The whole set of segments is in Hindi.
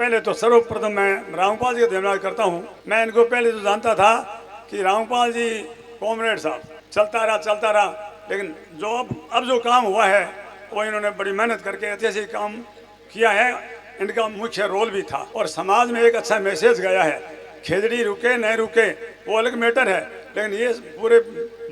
पहले तो सर्वप्रथम मैं रामपाल जी का धन्यवाद करता हूँ। मैं इनको पहले तो जानता था कि रामपाल जी कॉमरेड साहब चलता रहा, लेकिन जो अब जो काम हुआ है वो इन्होंने बड़ी मेहनत करके ऐसे काम किया है। इनका मुख्य रोल भी था और समाज में एक अच्छा मैसेज गया है। खेजड़ी रुके नहीं रुके वो अलग मैटर है, लेकिन ये पूरे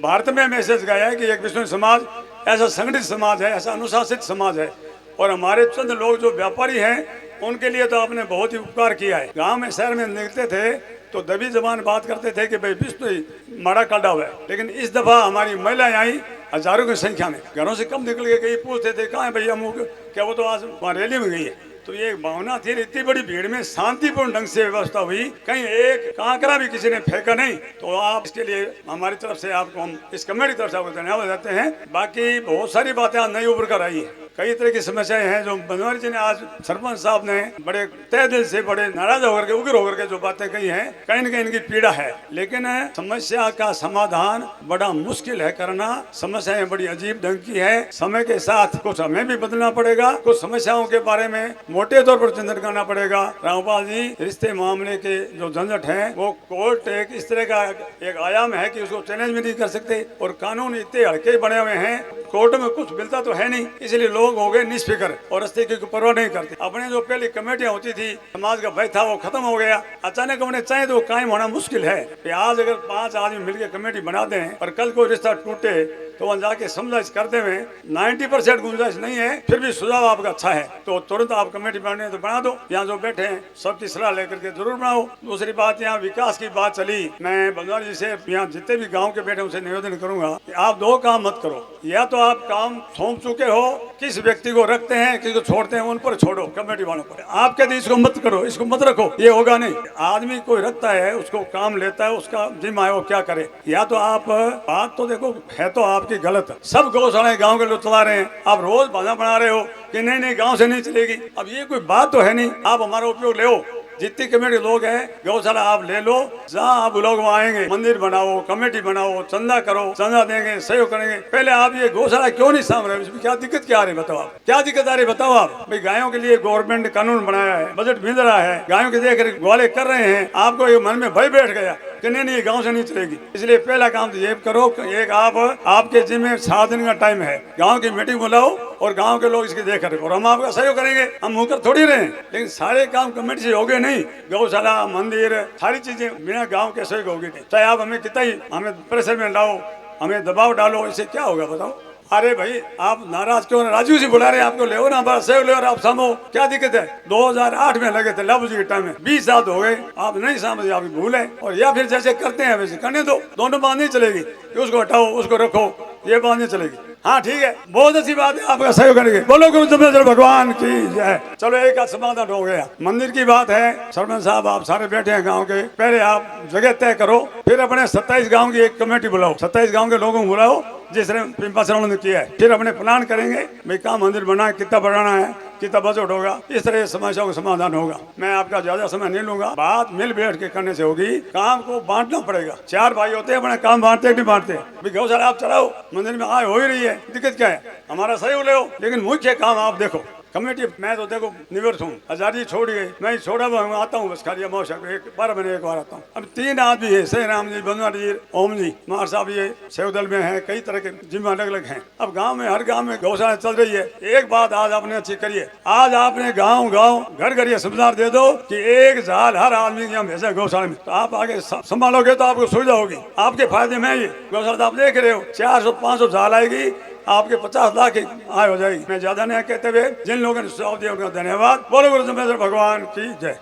भारत में मैसेज गया है कि एक विश्व समाज ऐसा संगठित समाज है, ऐसा अनुशासित समाज है। और हमारे चंद लोग जो व्यापारी हैं उनके लिए तो आपने बहुत ही उपकार किया है। गांव में शहर में निकलते थे तो दबी जबान बात करते थे कि भाई विश्व ही माड़ा काटा हुआ है, लेकिन इस दफा हमारी महिलाएं आई हजारों की संख्या में, घरों से कम निकल के गई, पूछते थे कहाँ है भैया अमुक, क्या वो तो आज वहाँ रैली में गई है। तो ये एक भावना थी, इतनी बड़ी भीड़ में शांतिपूर्ण ढंग से व्यवस्था हुई, कहीं एक कांकरा भी किसी ने फेंका नहीं। तो आप इसके लिए हमारी तरफ से आपको, हम इस कमेटी तरफ से आपको धन्यवाद देते हैं। बाकी बहुत सारी बातें आज नई उभर कर आई है, कई तरह की समस्याएं हैं जो बनवारी जी ने, आज सरपंच साहब ने बड़े तय दिल से, बड़े नाराज होकर के, उग्र होकर के जो बातें कही हैं, कहीं न कहीं इनकी पीड़ा है। लेकिन समस्या का समाधान बड़ा मुश्किल है करना, समस्याएं बड़ी अजीब ढंग की है। समय के साथ कुछ हमें भी बदलना पड़ेगा, कुछ समस्याओं के बारे में मोटे तौर पर चिंतन करना पड़ेगा। रामपाल जी, रिश्ते मामले के जो झंझट है वो कोर्ट एक इस तरह का एक आयाम है कि उसको चैलेंज भी नहीं कर सकते, और कानून इतने हल्के बने हुए हैं, कोर्ट में कुछ मिलता तो है नहीं, इसलिए लोग हो गए निष्फिक्र और रस्ते की परवाह नहीं करते। अपने जो पहले कमेटियां होती थी, समाज का भय था, वो खत्म हो गया। अचानक उन्हें चाहे तो कायम होना मुश्किल है। आज अगर 5 आदमी मिलकर कमेटी बना दें और कल कोई रिश्ता टूटे तो वहाँ जाके समझाइश करते हुए 90% गुंजाइश नहीं है, फिर भी सुझाव आपका अच्छा है तो तुरंत आप कमेटी बनाने तो बना दो। यहाँ जो बैठे हैं सबकी सलाह लेकर के जरूर बनाओ। दूसरी बात, यहाँ विकास की बात चली, मैं बनवारी जी से यहाँ जितने भी गाँव के बैठे उनसे निवेदन करूंगा कि आप 2 काम मत करो। या तो आप काम सौंप चुके हो, किस व्यक्ति को रखते हैं किसी को छोड़ते हैं, उन पर छोड़ो, कमेटी वालों पर। आप कहते इसको मत करो, इसको मत रखो, ये होगा नहीं। आदमी कोई रखता है, उसको काम लेता है, उसका जिम्मा है वो क्या करे। या तो आप बात तो देखो, है तो आपकी गलत, सब गौशालाएं गांव के लोग चला रहे हैं, आप रोज बाधा बना रहे हो कि नहीं गांव से नहीं चलेगी। अब ये कोई बात तो है नहीं, आप हमारा उपयोग ले, जितनी कमेटी लोग हैं गौशाला आप ले लो, जहाँ आप लोग वहाँ आएंगे, मंदिर बनाओ, कमेटी बनाओ, चंदा करो, चंदा देंगे, सहयोग करेंगे। पहले आप ये गौशाला क्यों नहीं साम रहे, इसमें क्या दिक्कत क्या आ रही है बताओ, आप क्या दिक्कत आ रही है बताओ आप। भाई गायों के लिए गवर्नमेंट ने कानून बनाया है, बजट मिल रहा है, गायों की देख रेख वाले कर रहे हैं, आपको ये मन में भय बैठ गया कि नहीं गाँव से नहीं चलेगी। इसलिए पहला काम तो ये करो, एक आपके जिम्मे 7 दिन का टाइम है, गाँव की मीटिंग बुलाओ और गाँव के लोग इसकी देख रहे, और हम आपका सहयोग करेंगे। हम मुकर थोड़ी रहे, लेकिन सारे काम कमेटी से होंगे नहीं, गौशाला, मंदिर, सारी चीजें बिना गांव के सहयोग होगी नहीं। चाहे आप हमें कितना ही हमें प्रेशर में लाओ, हमें दबाव डालो, इससे क्या होगा बताओ। अरे भाई आप नाराज क्यों, राजू जी बुला रहे हैं आपको, ले ना बड़ा सहयोग ले और आप सामो, क्या दिक्कत है। 2008 में लगे थे लाबू जी के टाइम में, 20 साल हो गए, आप नहीं समझे, आपकी भूल है। और या फिर जैसे करते हैं वैसे करने दो, दोनों बात नहीं चलेगी, उसको हटाओ उसको रखो, ये बात नहीं चलेगी। हाँ ठीक है, बहुत अच्छी बात है, आपका सहयोग करेंगे। बोलो गुरु भगवान की जय। चलो एक का समाधान हो गया। मंदिर की बात है, सरपंच साहब आप सारे बैठे हैं गांव के, पहले आप जगह तय करो, फिर अपने 27 गांव की एक कमेटी बुलाओ, 27 गांव के लोगों को बुलाओ जिस तरह पिंपा श्रवण ने किया है, फिर अपने प्लान करेंगे भाई कहाँ मंदिर बना, कितना बढ़ाना है, कितना बजट होगा, इस तरह समस्याओं का समाधान होगा। मैं आपका ज्यादा समय नहीं लूंगा, बात मिल बैठ के करने से होगी, काम को बांटना पड़ेगा। 4 भाई होते हैं, अपने काम बांटते नहीं बांटते, गौशाला आप चलाओ, मंदिर में आए हो ही रही है, दिक्कत क्या है, हमारा सहयोग ले, लेकिन मुख्य काम आप देखो। कमेटी मैं तो देखो निवृत्त हूँ, आजादी छोड़ गई, मैं छोड़ा हुआ आता हूँ बस, खाली मौसम 12 महीने एक बार आता हूँ। अब 3 आदमी है, सही राम जी, बनवारी जी, ओम जी, मार साहब, ये सेव दल में है, कई तरह के जिम्मे अलग अलग हैं। अब गांव में, हर गांव में गौशाला चल रही है। एक बात आज आपने अच्छी करिए, आज आपने गाँव घर घर ये सुविधा दे दो कि एक जाल हर आदमी यहाँ भेजा गौशाला में, तो आप आगे संभालोगे तो आपको सुविधा होगी, आपके फायदे में ये गौशाला आप देख रहे हो, 400-500 जाल आएगी, आपके 50 लाख की आय हो जाएगी। मैं ज्यादा नहीं कहते हुए जिन लोगों ने सुझाव दिया उनका धन्यवाद। बोलो गुरु भगवान की जय।